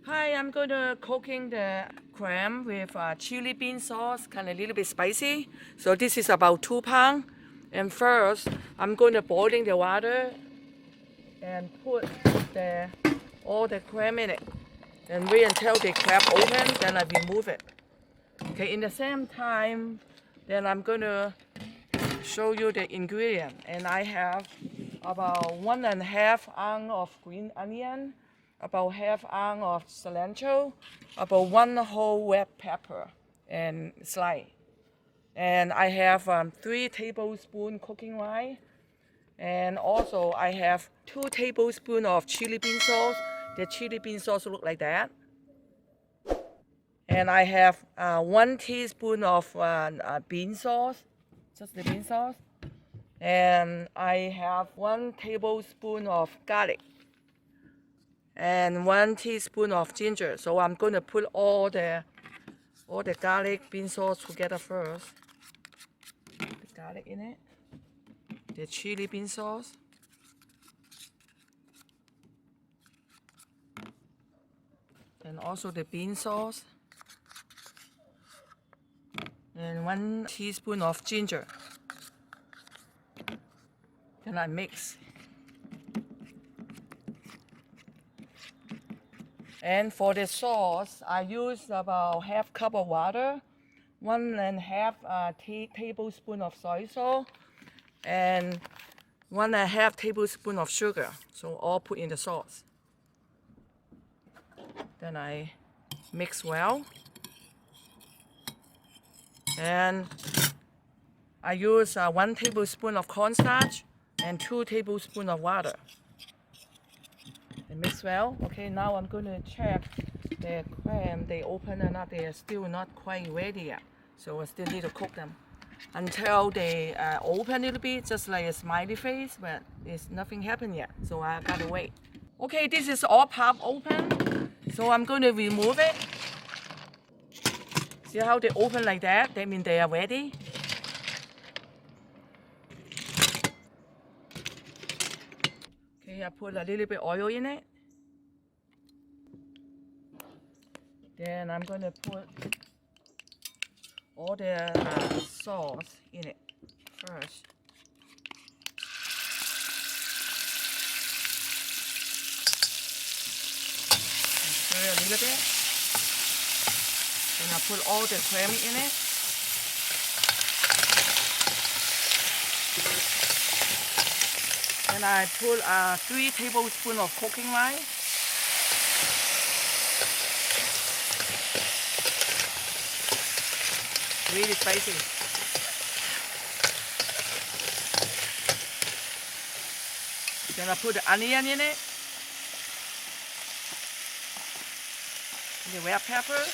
Hi, I'm going to cooking the clam with chili bean sauce, kind of a little bit spicy. So this is about 2 pounds. And first, I'm going to boiling the water and put the all the clam in it. And wait until the crab open, then I remove it. Okay, in the same time, then I'm going to show you the ingredient. And I have about 1.5 ounce of green onion, about half ounce of cilantro, about one whole red pepper and slice. And I have 3 tablespoons cooking oil, and also I have 2 tablespoons of chili bean sauce. The chili bean sauce look like that. And I have 1 teaspoon of bean sauce, just the bean sauce. And I have 1 tablespoon of garlic and 1 teaspoon of ginger. So I'm going to put all the garlic bean sauce together first. The garlic in it, the chili bean sauce, and also the bean sauce, and 1 teaspoon of ginger. Then I mix. And for the sauce, I use about half cup of water, 1.5 tablespoon of soy sauce, and 1.5 tablespoon of sugar. So all put in the sauce. Then I mix well. And I use 1 tablespoon of cornstarch and 2 tablespoons of water. And mix well. Okay, now I'm going to check the clam. They open or not. They are still not quite ready yet. So I still need to cook them until they open a little bit, just like a smiley face, but there's nothing happened yet. So I gotta wait. Okay, this is all pop open. So I'm going to remove it. See how they open like that? That means they are ready. Okay, I put a little bit oil in it. Then I'm going to put all the sauce in it first. And stir a little bit. Then I put all the clam in it. Then I put 3 tablespoons of cooking oil. Really spicy. Then I put the onion in it. The red pepper.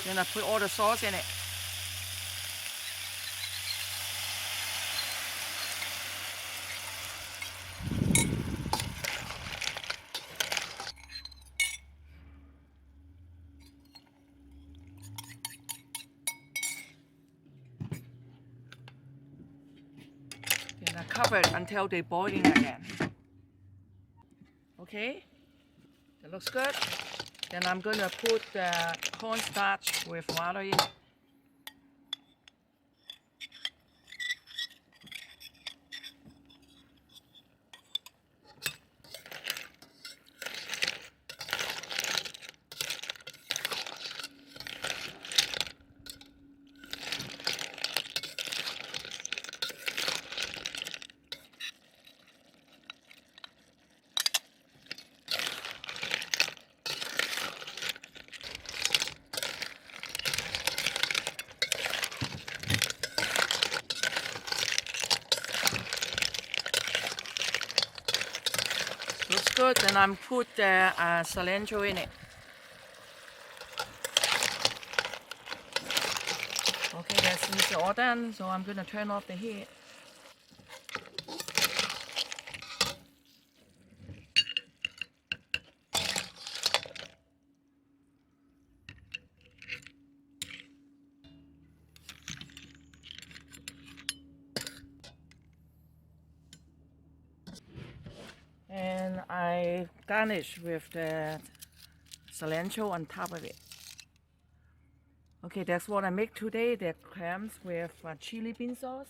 Then I put all the sauce in it. Then I cover it until they're boiling again. Okay, that looks good. Then I'm going to put the cornstarch with water in it. Looks good. Then I'm put the cilantro in it. Okay, that's all done. So I'm gonna turn off the heat. then I garnish with the cilantro on top of it. Okay, that's what I make today, the clams with chili bean sauce.